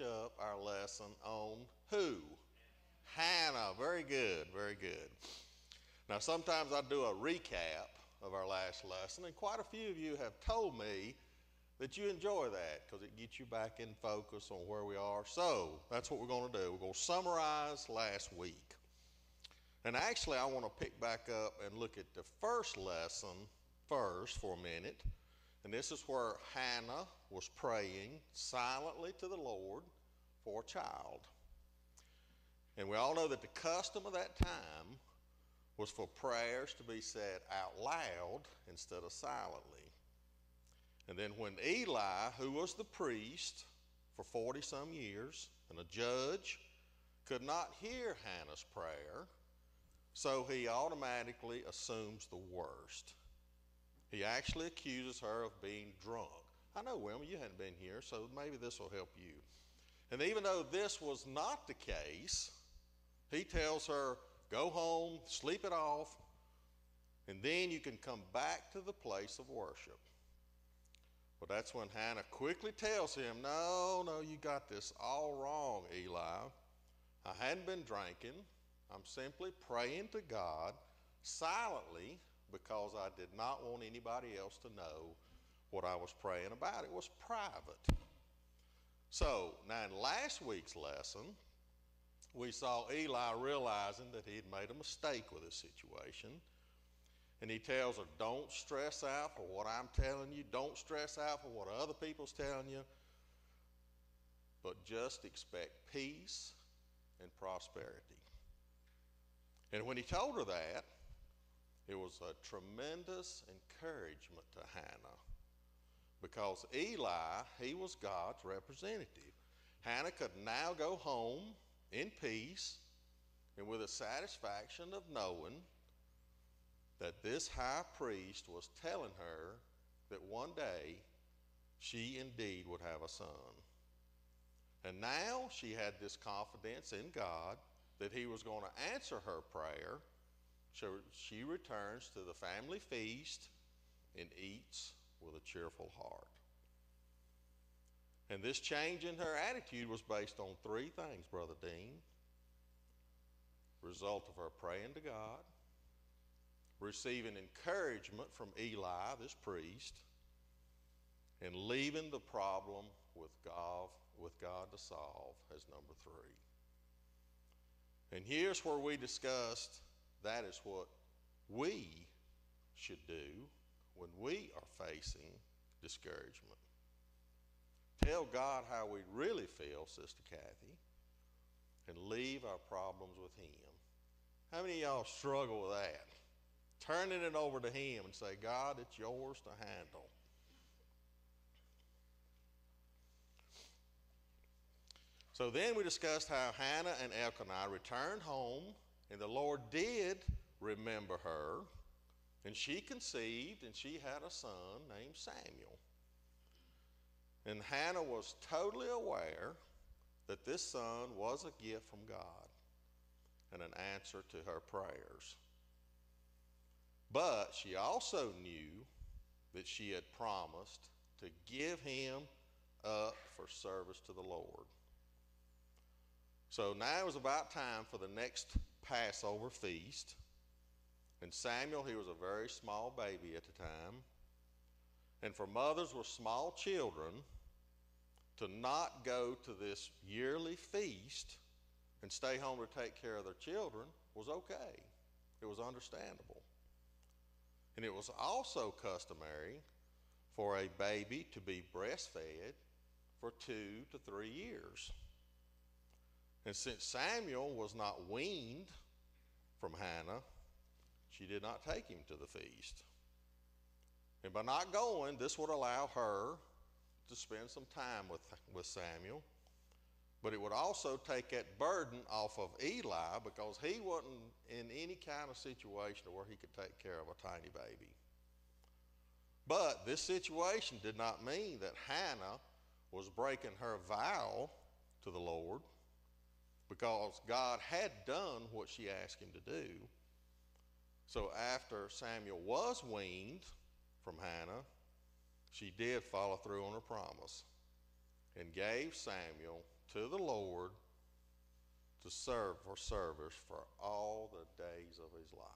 up our lesson on who? Hannah. Very good, very good. Now, sometimes I do a recap of our last lesson, and quite a few of you have told me that you enjoy that because it gets you back in focus on where we are. So, that's what we're going to do. We're going to summarize last week. And actually, I want to pick back up and look at the first lesson first for a minute. And this is where Hannah was praying silently to the Lord for a child. And we all know that the custom of that time was for prayers to be said out loud instead of silently. And then when Eli, who was the priest for 40 some years and a judge, could not hear Hannah's prayer, so he automatically assumes the worst. He actually accuses her of being drunk. I know, Wilma, you hadn't been here, so maybe this will help you. And even though this was not the case, he tells her, go home, sleep it off, and then you can come back to the place of worship. Well, that's when Hannah quickly tells him, no, you got this all wrong, Eli. I hadn't been drinking. I'm simply praying to God silently because I did not want anybody else to know what I was praying about. It was private. So, now in last week's lesson, we saw Eli realizing that he had made a mistake with his situation. And he tells her, don't stress out for what I'm telling you. Don't stress out for what other people's telling you. But just expect peace and prosperity. And when he told her that, it was a tremendous encouragement to Hannah. Because Eli, he was God's representative. Hannah could now go home in peace and with a satisfaction of knowing that this high priest was telling her that one day she indeed would have a son. And now she had this confidence in God that he was going to answer her prayer. So she returns to the family feast and eats with a cheerful heart. And this change in her attitude was based on three things, Brother Dean. Result of her praying to God, receiving encouragement from Eli, this priest, and leaving the problem with God to solve as number three. And here's where we discussed that is what we should do when we are facing discouragement. Tell God how we really feel, Sister Kathy, and leave our problems with Him. How many of y'all struggle with that? Turning it over to Him and say, God, it's yours to handle. So then we discussed how Hannah and Elkanah returned home, and the Lord did remember her, and she conceived, and she had a son named Samuel. And Hannah was totally aware that this son was a gift from God and an answer to her prayers. But she also knew that she had promised to give him up for service to the Lord. So now it was about time for the next Passover feast. And Samuel, he was a very small baby at the time. And for mothers with small children to not go to this yearly feast and stay home to take care of their children was okay. It was understandable. And it was also customary for a baby to be breastfed for 2 to 3 years. And since Samuel was not weaned from Hannah, she did not take him to the feast. And by not going, this would allow her to spend some time with Samuel. But it would also take that burden off of Eli because he wasn't in any kind of situation where he could take care of a tiny baby. But this situation did not mean that Hannah was breaking her vow to the Lord, because God had done what she asked him to do. So after Samuel was weaned from Hannah, she did follow through on her promise. and gave Samuel to the Lord to serve for service for all the days of his life.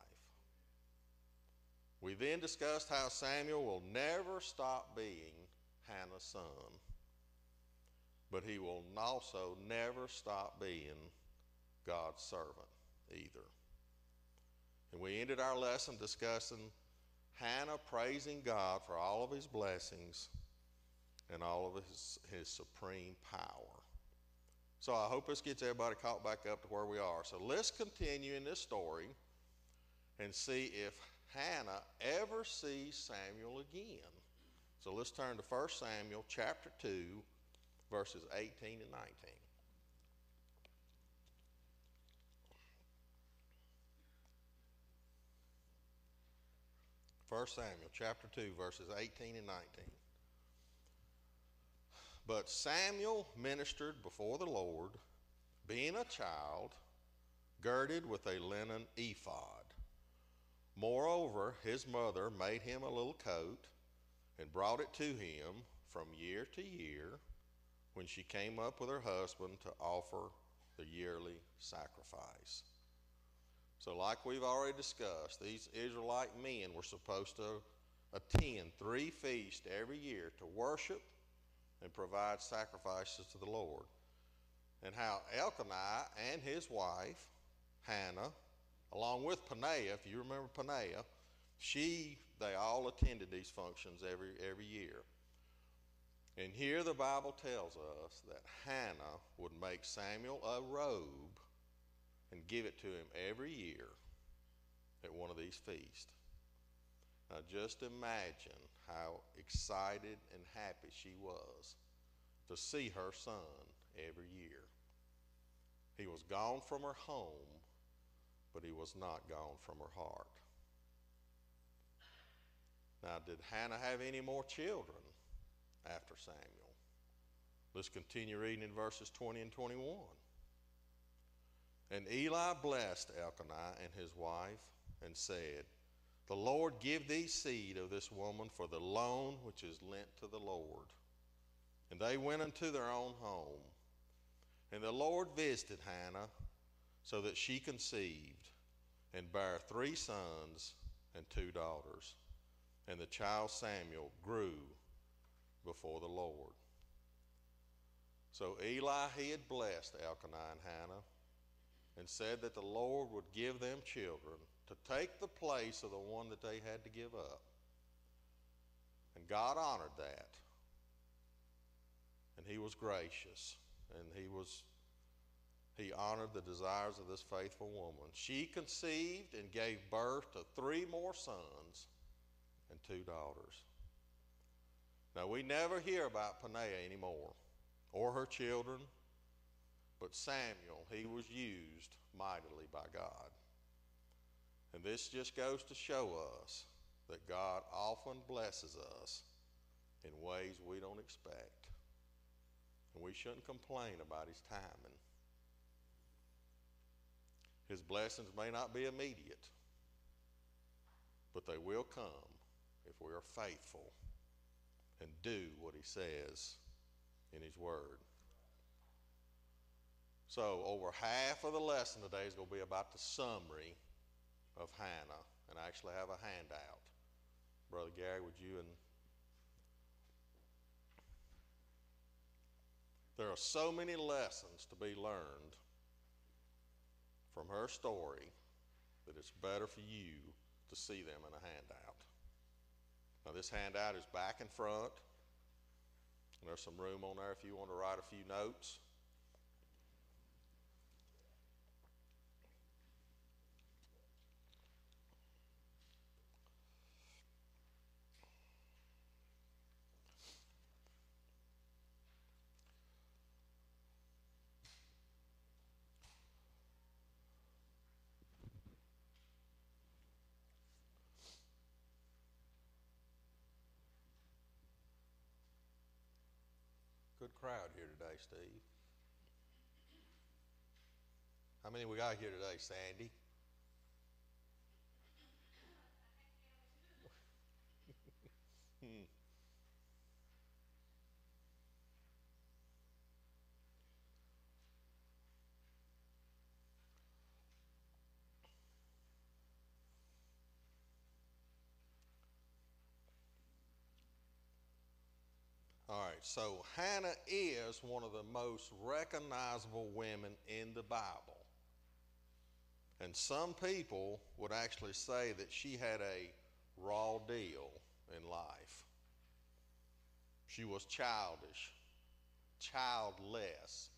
We then discussed how Samuel will never stop being Hannah's son, but he will also never stop being God's servant either. And we ended our lesson discussing Hannah praising God for all of his blessings and all of his supreme power. So I hope this gets everybody caught back up to where we are. So let's continue in this story and see if Hannah ever sees Samuel again. So let's turn to 1 Samuel chapter 2, verses 18 and 19. 1 Samuel chapter 2, verses 18 and 19. But Samuel ministered before the Lord, being a child, girded with a linen ephod. Moreover, his mother made him a little coat and brought it to him from year to year when she came up with her husband to offer the yearly sacrifice. So like we've already discussed, these Israelite men were supposed to attend 3 feasts every year to worship and provide sacrifices to the Lord. And how Elkanah and his wife, Hannah, along with Peninnah, if you remember Peninnah, they all attended these functions every year. And here the Bible tells us that Hannah would make Samuel a robe and give it to him every year at one of these feasts. Now just imagine how excited and happy she was to see her son every year. He was gone from her home, but he was not gone from her heart. Now, did Hannah have any more children after Samuel? Let's continue reading in verses 20 and 21. And Eli blessed Elkanah and his wife and said, The Lord give thee seed of this woman for the loan which is lent to the Lord. And they went unto their own home. And the Lord visited Hannah so that she conceived and bare 3 sons and 2 daughters. And the child Samuel grew before the Lord. So Eli, he had blessed Elkanah and Hannah and said that the Lord would give them children to take the place of the one that they had to give up. And God honored that. And he was gracious. And he honored the desires of this faithful woman. She conceived and gave birth to 3 more sons and 2 daughters. Now we never hear about Peninnah anymore or her children, but Samuel, he was used mightily by God. And this just goes to show us that God often blesses us in ways we don't expect. And we shouldn't complain about his timing. His blessings may not be immediate, but they will come if we are faithful and do what he says in his word. So over half of the lesson today is going to be about the summary of Hannah, and I actually have a handout. Brother Gary, would you? And there are so many lessons to be learned from her story that it's better for you to see them in a handout. Now this handout is back and front, and there's some room on there if you want to write a few notes. Good crowd here today, Steve. How many we got here today, Sandy? All right, so Hannah is one of the most recognizable women in the Bible. And some people would actually say that she had a raw deal in life. She was childish, childless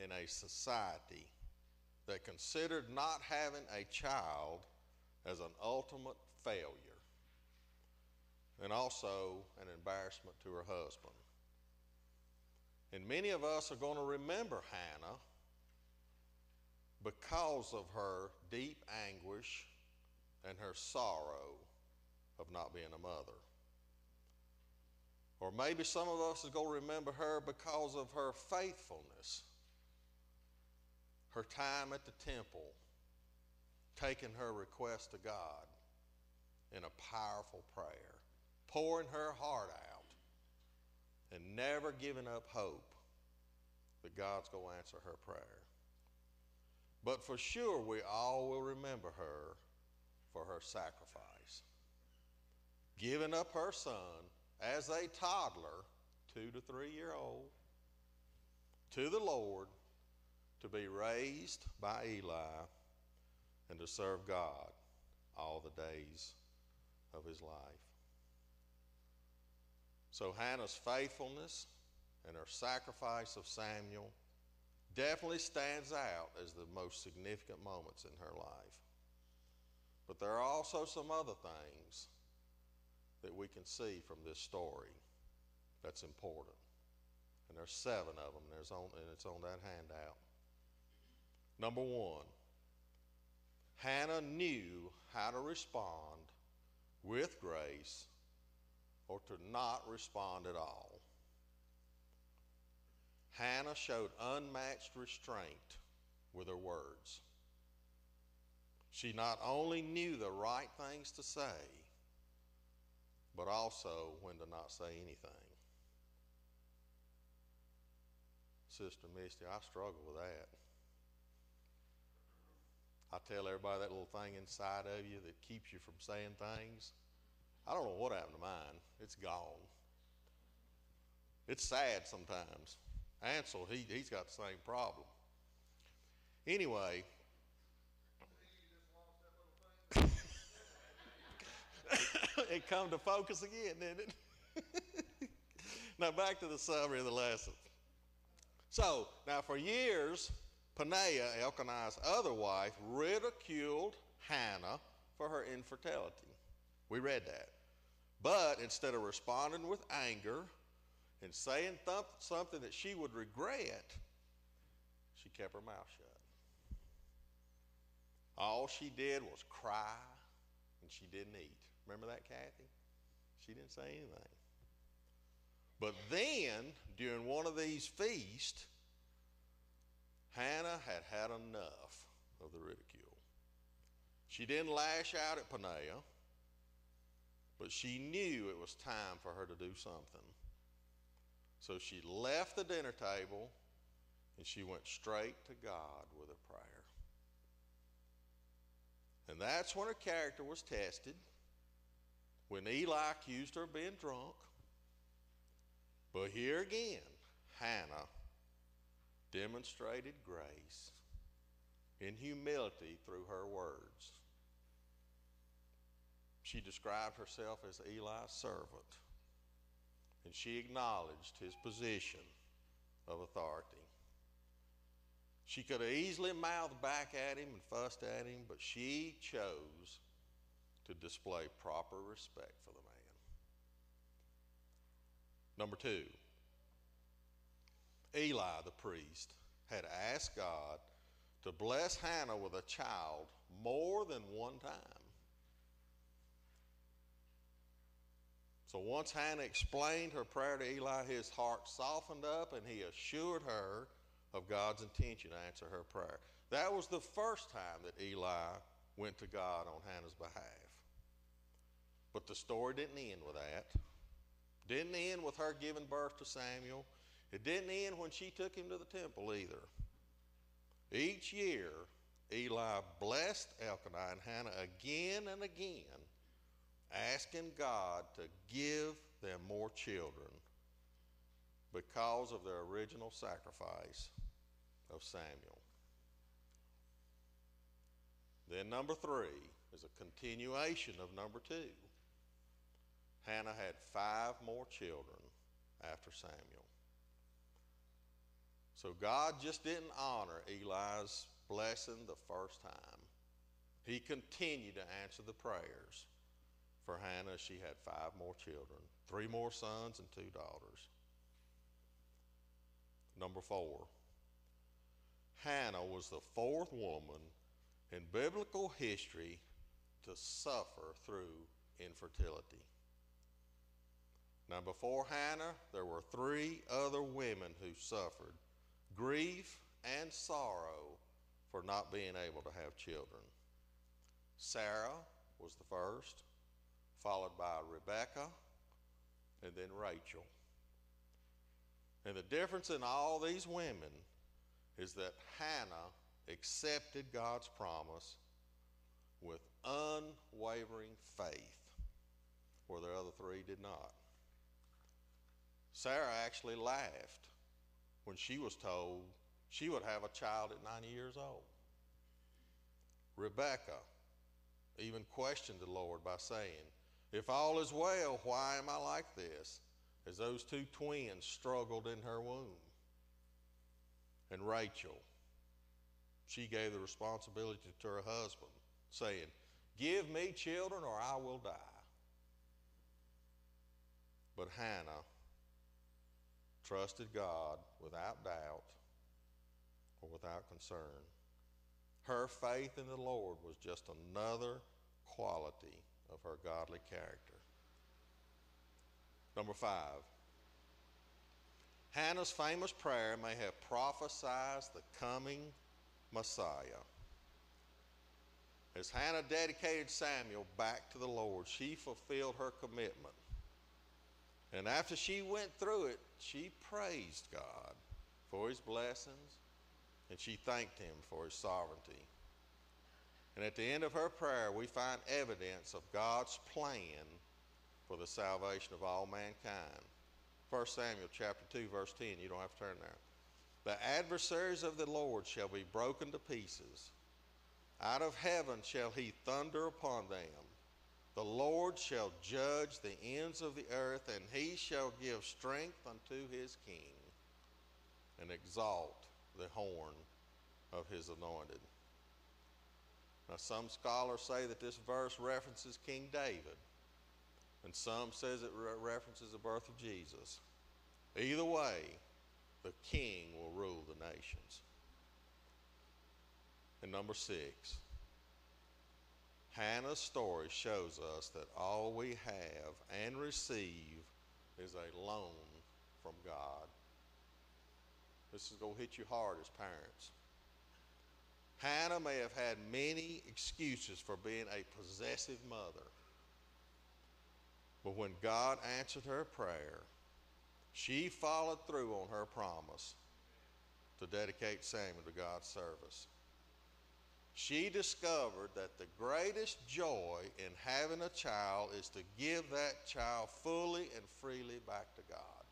in a society that considered not having a child as an ultimate failure and also an embarrassment to her husband. And many of us are going to remember Hannah because of her deep anguish and her sorrow of not being a mother. Or maybe some of us are going to remember her because of her faithfulness, her time at the temple, taking her request to God in a powerful prayer, pouring her heart out, and never giving up hope that God's going to answer her prayer. But for sure, we all will remember her for her sacrifice, giving up her son as a toddler, 2 to 3 year old, to the Lord to be raised by Eli and to serve God all the days of his life. So Hannah's faithfulness and her sacrifice of Samuel definitely stands out as the most significant moments in her life. But there are also some other things that we can see from this story that's important. And there's 7 of them, and it's on that handout. Number 1, Hannah knew how to respond with grace or to not respond at all. Hannah showed unmatched restraint with her words. She not only knew the right things to say, but also when to not say anything. Sister Misty, I struggle with that. I tell everybody that little thing inside of you that keeps you from saying things. I don't know what happened to mine. It's gone. It's sad sometimes. Ansel, he's got the same problem. Anyway, it come to focus again, didn't it? Now back to the summary of the lesson. So, now for years, Peninnah, Elkanah's other wife, ridiculed Hannah for her infertility. We read that. But instead of responding with anger and saying something that she would regret, she kept her mouth shut. All she did was cry, and she didn't eat. Remember that, Kathy? She didn't say anything. But then, during one of these feasts, Hannah had enough of the ridicule. She didn't lash out at Peninnah, but she knew it was time for her to do something. So she left the dinner table and she went straight to God with a prayer. And that's when her character was tested, when Eli accused her of being drunk. But here again, Hannah demonstrated grace in humility through her words. She described herself as Eli's servant, and she acknowledged his position of authority. She could have easily mouthed back at him and fussed at him, but she chose to display proper respect for the man. Number 2, Eli the priest had asked God to bless Hannah with a child more than one time. So once Hannah explained her prayer to Eli, his heart softened up and he assured her of God's intention to answer her prayer. That was the first time that Eli went to God on Hannah's behalf. But the story didn't end with that. Didn't end with her giving birth to Samuel. It didn't end when she took him to the temple either. Each year, Eli blessed Elkanah and Hannah again and again, asking God to give them more children because of their original sacrifice of Samuel. Then number 3 is a continuation of number 2. Hannah had 5 more children after Samuel. So God just didn't honor Eli's blessing the first time. He continued to answer the prayers for Hannah. She had 5 more children, 3 more sons and 2 daughters. Number 4, Hannah was the 4th woman in biblical history to suffer through infertility. Now, before Hannah, there were 3 other women who suffered grief and sorrow for not being able to have children. Sarah was the first, followed by Rebecca, and then Rachel. And the difference in all these women is that Hannah accepted God's promise with unwavering faith, where the other 3 did not. Sarah actually laughed when she was told she would have a child at 90 years old. Rebecca even questioned the Lord by saying, "If all is well, why am I like this?" as those 2 twins struggled in her womb. And Rachel, she gave the responsibility to her husband, saying, "Give me children or I will die." But Hannah trusted God without doubt or without concern. Her faith in the Lord was just another quality of her godly character. Number 5, Hannah's famous prayer may have prophesied the coming Messiah. As Hannah dedicated Samuel back to the Lord, she fulfilled her commitment. And after she went through it, she praised God for his blessings, and she thanked him for his sovereignty. And at the end of her prayer, we find evidence of God's plan for the salvation of all mankind. 1 Samuel chapter 2, verse 10, you don't have to turn there. The adversaries of the Lord shall be broken to pieces. Out of heaven shall he thunder upon them. The Lord shall judge the ends of the earth, and he shall give strength unto his king, and exalt the horn of his anointed. Now, some scholars say that this verse references King David, and some says it references the birth of Jesus. Either way, the king will rule the nations. And number 6, Hannah's story shows us that all we have and receive is a loan from God. This is going to hit you hard as parents. Hannah may have had many excuses for being a possessive mother, but when God answered her prayer, she followed through on her promise to dedicate Samuel to God's service. She discovered that the greatest joy in having a child is to give that child fully and freely back to God.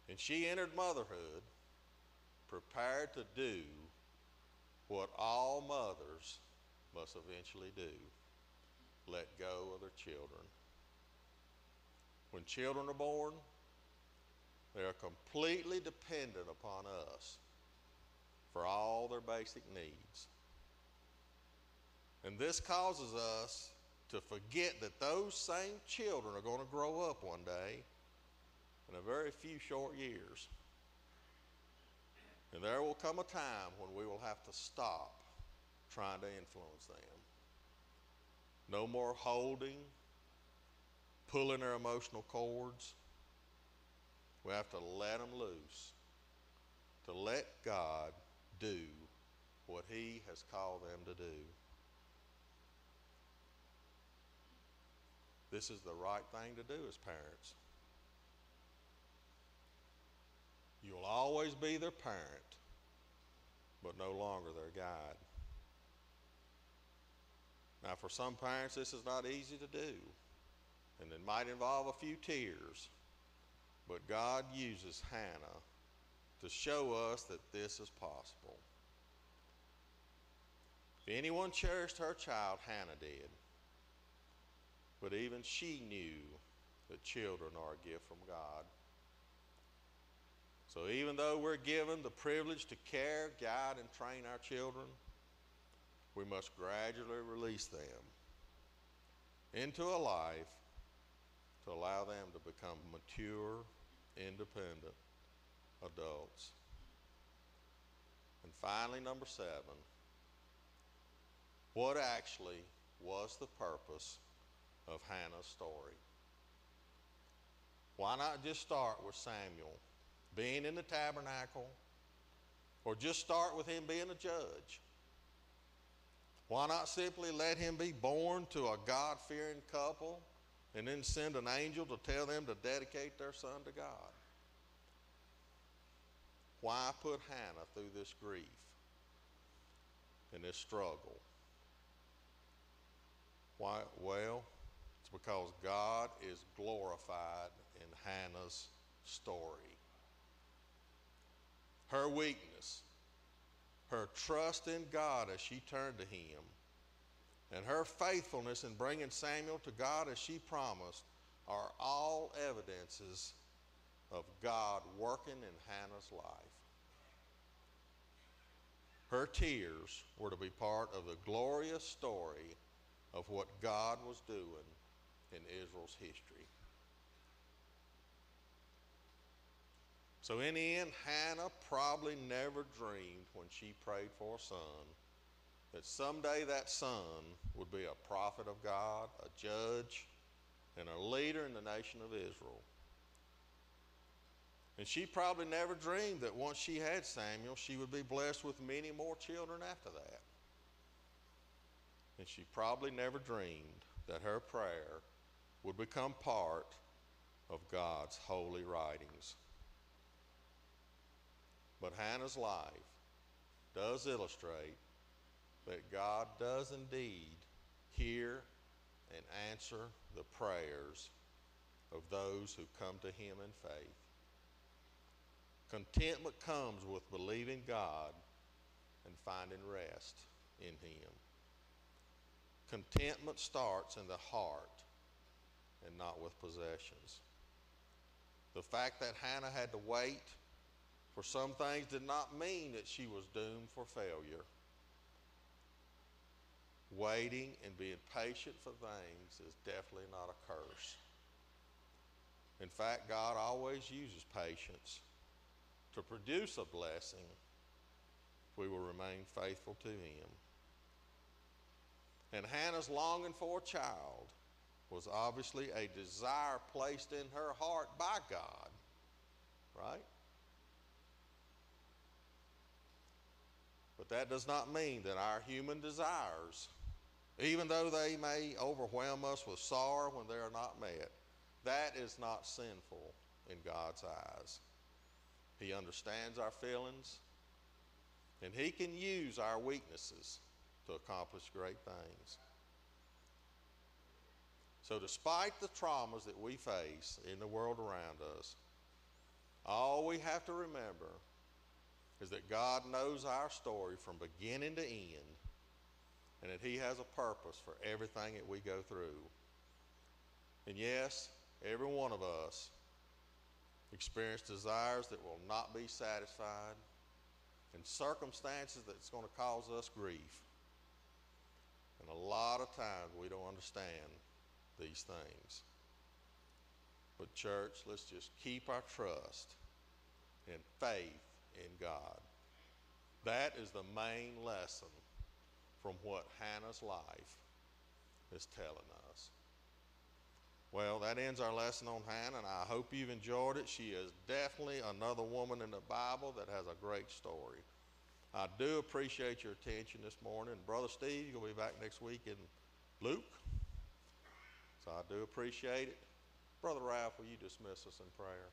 And she entered motherhood prepared to do what all mothers must eventually do: let go of their children. When children are born, they are completely dependent upon us for all their basic needs. And this causes us to forget that those same children are going to grow up one day in a very few short years. And there will come a time when we will have to stop trying to influence them. No more holding, pulling their emotional cords. We have to let them loose, to let God do what he has called them to do. This is the right thing to do as parents. You'll always be their parent, but no longer their guide. Now, for some parents, this is not easy to do. And it might involve a few tears, but God uses Hannah to show us that this is possible. If anyone cherished her child, Hannah did. But even she knew that children are a gift from God. So even though we're given the privilege to care, guide, and train our children, we must gradually release them into a life to allow them to become mature, independent adults. And finally, number 7, what actually was the purpose of Hannah's story? Why not just start with Samuel being in the tabernacle, or just start with him being a judge? Why not simply let him be born to a God-fearing couple and then send an angel to tell them to dedicate their son to God? Why put Hannah through this grief and this struggle? Why? Well, it's because God is glorified in Hannah's story. Her weakness, her trust in God as she turned to him, and her faithfulness in bringing Samuel to God as she promised are all evidences of God working in Hannah's life. Her tears were to be part of the glorious story of what God was doing in Israel's history. So in the end, Hannah probably never dreamed when she prayed for a son that someday that son would be a prophet of God, a judge, and a leader in the nation of Israel. And she probably never dreamed that once she had Samuel, she would be blessed with many more children after that. And she probably never dreamed that her prayer would become part of God's holy writings. But Hannah's life does illustrate that God does indeed hear and answer the prayers of those who come to him in faith. Contentment comes with believing God and finding rest in him. Contentment starts in the heart and not with possessions. The fact that Hannah had to wait for some things did not mean that she was doomed for failure. Waiting and being patient for things is definitely not a curse. In fact, God always uses patience to produce a blessing if we will remain faithful to him. And Hannah's longing for a child was obviously a desire placed in her heart by God, right? But that does not mean that our human desires, even though they may overwhelm us with sorrow when they are not met, that is not sinful in God's eyes. He understands our feelings, and he can use our weaknesses to accomplish great things. So despite the traumas that we face in the world around us, all we have to remember is that God knows our story from beginning to end, and that he has a purpose for everything that we go through. And yes, every one of us experience desires that will not be satisfied and circumstances that's going to cause us grief. And a lot of times we don't understand these things. But church, let's just keep our trust and faith in God. That is the main lesson from what Hannah's life is telling us. Well, that ends our lesson on Hannah, and I hope you've enjoyed it. She is definitely another woman in the Bible that has a great story. I do appreciate your attention this morning. Brother Steve, you're going to be back next week in Luke. So I do appreciate it. Brother Ralph, will you dismiss us in prayer?